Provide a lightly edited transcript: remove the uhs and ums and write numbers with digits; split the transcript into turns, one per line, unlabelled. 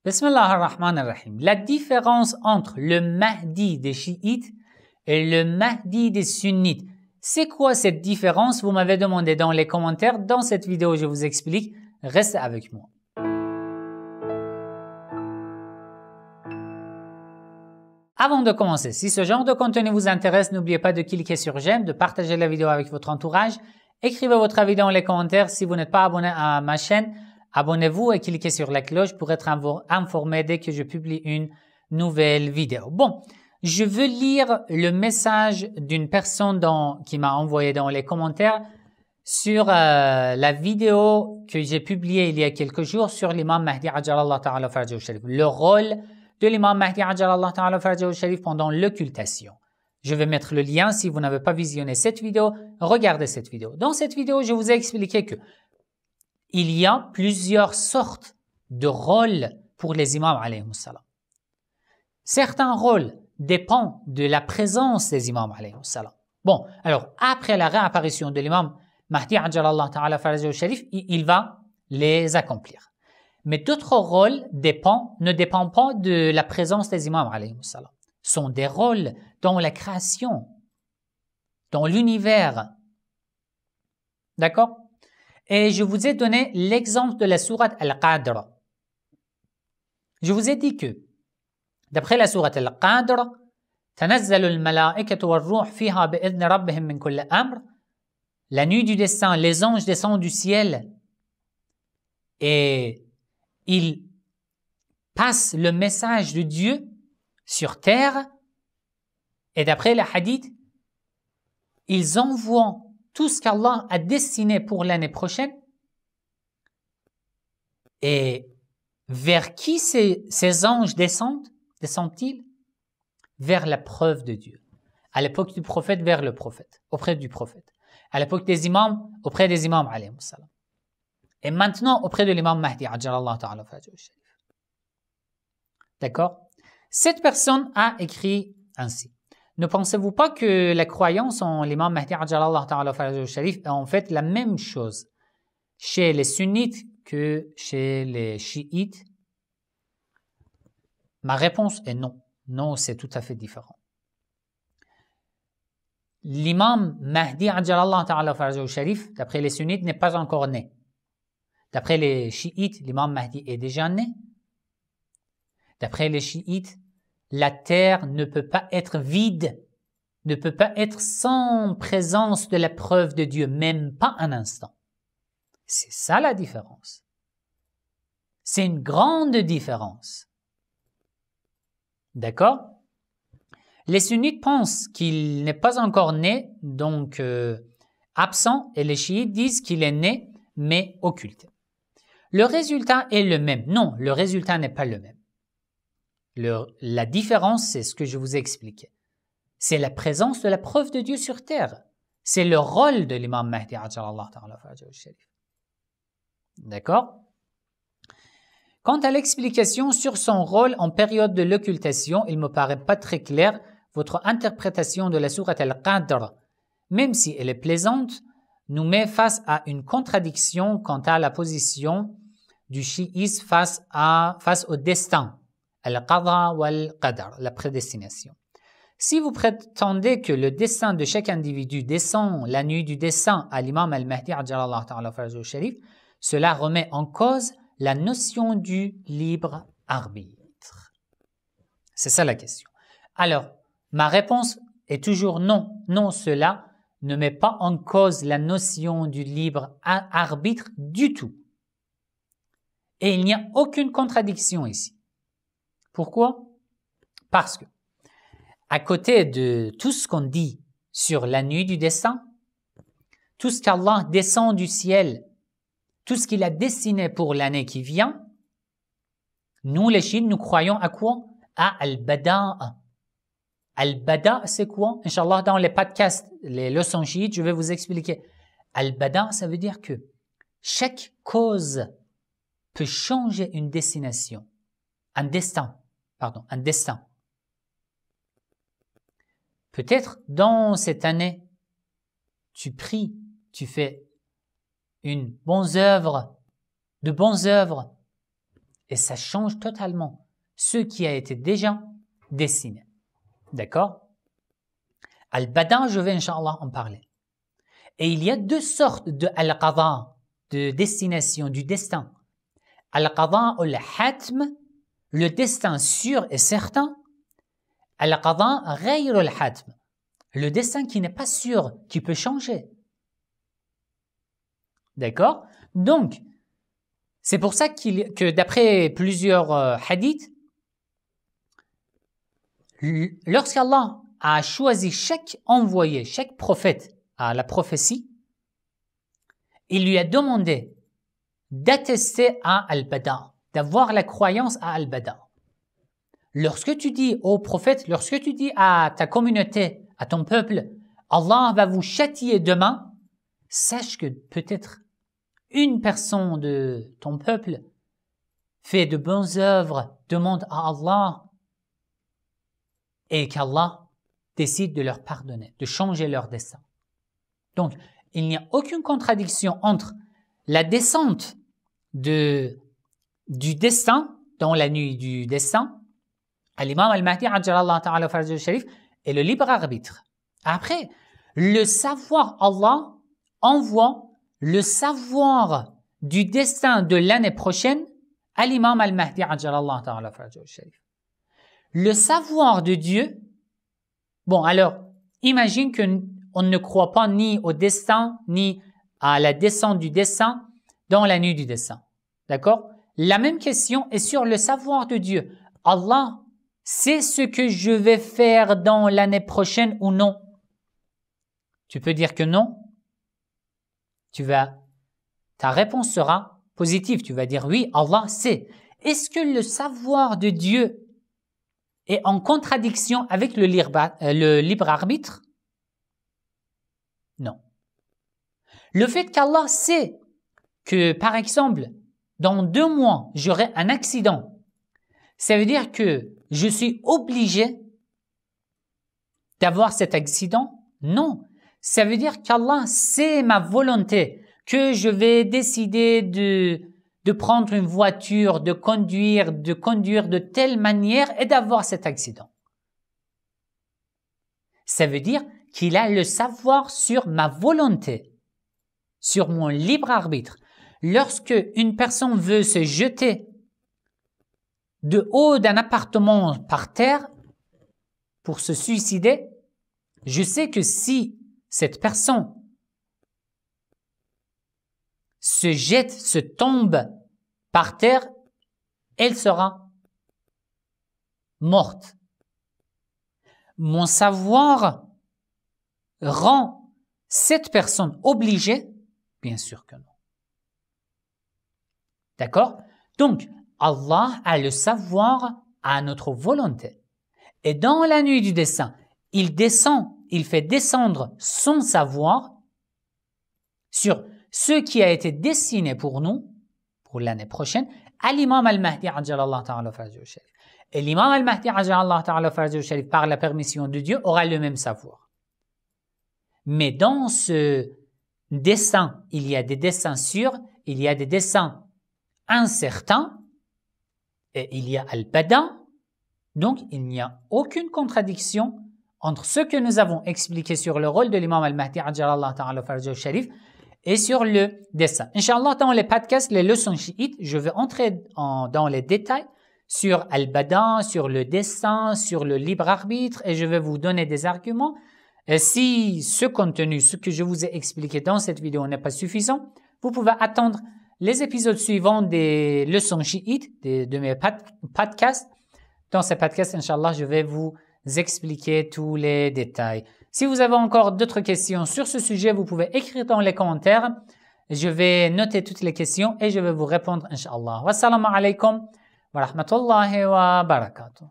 Bismillah ar-Rahman ar-Rahim. La différence entre le Mahdi des chiites et le Mahdi des sunnites. C'est quoi cette différence? Vous m'avez demandé dans les commentaires. Dans cette vidéo, je vous explique. Restez avec moi. Avant de commencer, si ce genre de contenu vous intéresse, n'oubliez pas de cliquer sur j'aime, de partager la vidéo avec votre entourage. Écrivez votre avis dans les commentaires. Si vous n'êtes pas abonné à ma chaîne, abonnez-vous et cliquez sur la cloche pour être informé dès que je publie une nouvelle vidéo. Bon, je veux lire le message d'une personne qui m'a envoyé dans les commentaires sur la vidéo que j'ai publiée il y a quelques jours sur l'imam Mahdi Ajjalallahu Ta'ala Farjahu Sharif. Le rôle de l'imam Mahdi Ajjalallahu Ta'ala Farjahu Sharif pendant l'occultation. Je vais mettre le lien si vous n'avez pas visionné cette vidéo. Regardez cette vidéo. Dans cette vidéo, je vous ai expliqué que il y a plusieurs sortes de rôles pour les imams alayhimus salam. Certains rôles dépendent de la présence des imams alayhimus salam. Bon, alors après la réapparition de l'imam Mahdi Ajjalallahu Ta'ala Farjahu Sharif, il va les accomplir. Mais d'autres rôles ne dépendent pas de la présence des imams alayhimus salam. Ce sont des rôles dans la création, dans l'univers. D'accord? Et je vous ai donné l'exemple de la sourate Al-Qadr. Je vous ai dit que, d'après la sourate Al-Qadr, تَنَزَّلُ الْمَلَائِكَةُ وَالرُّوحُ فِيهَا بِإِذْنِ رَبِّهِمْ مِنْ كُلِّ أَمْرٍ. La nuit du destin, les anges descendent du ciel et ils passent le message de Dieu sur terre. Et d'après les hadiths, ils envoient tout ce qu'Allah a destiné pour l'année prochaine. Et vers qui ces anges descendent-ils? Vers la preuve de Dieu. À l'époque du prophète, vers le prophète, auprès du prophète. À l'époque des imams, auprès des imams alayhimus salam. Et maintenant, auprès de l'imam Mahdi Ajjalallahu Ta'ala Farjahu Sharif. D'accord? Cette personne a écrit ainsi. Ne pensez-vous pas que la croyance en l'imam Mahdi Ajjalallahu Ta'ala Farjahu Sharif est en fait la même chose chez les sunnites que chez les chiites? Ma réponse est non. Non, c'est tout à fait différent. L'imam Mahdi Ajjalallahu Ta'ala Farjahu Sharif, d'après les sunnites, n'est pas encore né. D'après les chiites, l'imam Mahdi est déjà né. D'après les chiites, la terre ne peut pas être vide, ne peut pas être sans présence de la preuve de Dieu, même pas un instant. C'est ça la différence. C'est une grande différence. D'accord? Les sunnites pensent qu'il n'est pas encore né, donc absent, et les chiites disent qu'il est né, mais occulté. Le résultat est le même. Non, le résultat n'est pas le même. La différence, c'est ce que je vous ai expliqué. C'est la présence de la preuve de Dieu sur terre. C'est le rôle de l'imam Mahdi Ajjalallahu Ta'ala Farjahu Sharif. D'accord? Quant à l'explication sur son rôle en période de l'occultation, il ne me paraît pas très clair. Votre interprétation de la sourate Al-Qadr, même si elle est plaisante, nous met face à une contradiction quant à la position du chiisme face au destin. Al-Qadra wal-Qadar, la prédestination. Si vous prétendez que le destin de chaque individu descend la nuit du destin à l'imam al-Mahdi Ajjalallahu Ta'ala Farjahu Sharif, cela remet en cause la notion du libre arbitre. C'est ça la question. Alors, ma réponse est toujours non. Non, cela ne met pas en cause la notion du libre arbitre du tout. Et il n'y a aucune contradiction ici. Pourquoi? Parce que, à côté de tout ce qu'on dit sur la nuit du destin, tout ce qu'Allah descend du ciel, tout ce qu'il a destiné pour l'année qui vient, nous les chiites, nous croyons à quoi? À Al-Bada'a. Al-Bada'a, c'est quoi? Inch'Allah, dans les podcasts, les leçons chiites, je vais vous expliquer. Al-Bada'a, ça veut dire que chaque cause peut changer une destination, un destin. Peut-être dans cette année, tu pries, tu fais de bonnes œuvres, et ça change totalement ce qui a été déjà dessiné. D'accord? Al-Bada, je vais Inch'Allah en parler. Et il y a deux sortes de Al-Qada, de destination, du destin. Al-Qada al-Hatm, le destin sûr et certain. Al-Qada ghayr al-Hatm, le destin qui n'est pas sûr, qui peut changer. D'accord? Donc, c'est pour ça que d'après plusieurs hadiths, lorsqu'Allah a choisi chaque envoyé, chaque prophète à la prophétie, il lui a demandé d'attester à Al-Bada, d'avoir la croyance à Al-Bada. Lorsque tu dis au prophète, lorsque tu dis à ta communauté, à ton peuple, Allah va vous châtier demain, sache que peut-être une personne de ton peuple fait de bonnes œuvres, demande à Allah et qu'Allah décide de leur pardonner, de changer leur destin. Donc, il n'y a aucune contradiction entre la descente du destin, dans la nuit du destin, à l'imam al-Mahdi ajjalallahu ta'ala farjahu sharif, et le libre arbitre. Après, le savoir, Allah envoie le savoir du destin de l'année prochaine à l'imam al-Mahdi ajjalallahu ta'ala farjahu sharif. Le savoir de Dieu, bon alors, imagine qu'on ne croit pas ni au destin, ni à la descente du destin dans la nuit du destin. D'accord? La même question est sur le savoir de Dieu. Allah sait ce que je vais faire dans l'année prochaine ou non? Tu peux dire que non. Ta réponse sera positive. Tu vas dire oui, Allah sait. Est-ce que le savoir de Dieu est en contradiction avec le libre arbitre? Non. Le fait qu'Allah sait que, par exemple, dans 2 mois, j'aurai un accident, ça veut dire que je suis obligé d'avoir cet accident? Non. Ça veut dire qu'Allah sait ma volonté, que je vais décider de prendre une voiture, de conduire de telle manière et d'avoir cet accident. Ça veut dire qu'il a le savoir sur ma volonté, sur mon libre arbitre. Lorsque une personne veut se jeter de haut d'un appartement par terre pour se suicider, je sais que si cette personne se jette, se tombe par terre, elle sera morte. Mon savoir rend cette personne obligée? Bien sûr que non. D'accord? Donc, Allah a le savoir à notre volonté. Et dans la nuit du destin, il fait descendre son savoir sur ce qui a été dessiné pour nous, pour l'année prochaine, à l'imam al-Mahdi ajjalallahu ta'ala farjahu sharif. Et l'imam al-Mahdi ajjalallahu ta'ala farjahu sharif, par la permission de Dieu, aura le même savoir. Mais dans ce destin, il y a des destins sûrs, il y a des destins incertains, et il y a al-Bada. Donc, il n'y a aucune contradiction entre ce que nous avons expliqué sur le rôle de l'imam al-Mahdi ajjalallahu ta'ala farjahu sharif et sur le destin. Inch'Allah, dans les podcasts, les leçons chiites, je vais entrer dans les détails sur al-Bada, sur le destin, sur le libre arbitre, et je vais vous donner des arguments. Et si ce contenu, ce que je vous ai expliqué dans cette vidéo n'est pas suffisant, vous pouvez attendre les épisodes suivants des leçons chiites, de mes podcasts. Dans ces podcasts, Inch'Allah, je vais vous expliquer tous les détails. Si vous avez encore d'autres questions sur ce sujet, vous pouvez écrire dans les commentaires. Je vais noter toutes les questions et je vais vous répondre, Inch'Allah. Wassalamu alaikum wa rahmatullahi wa barakatuh.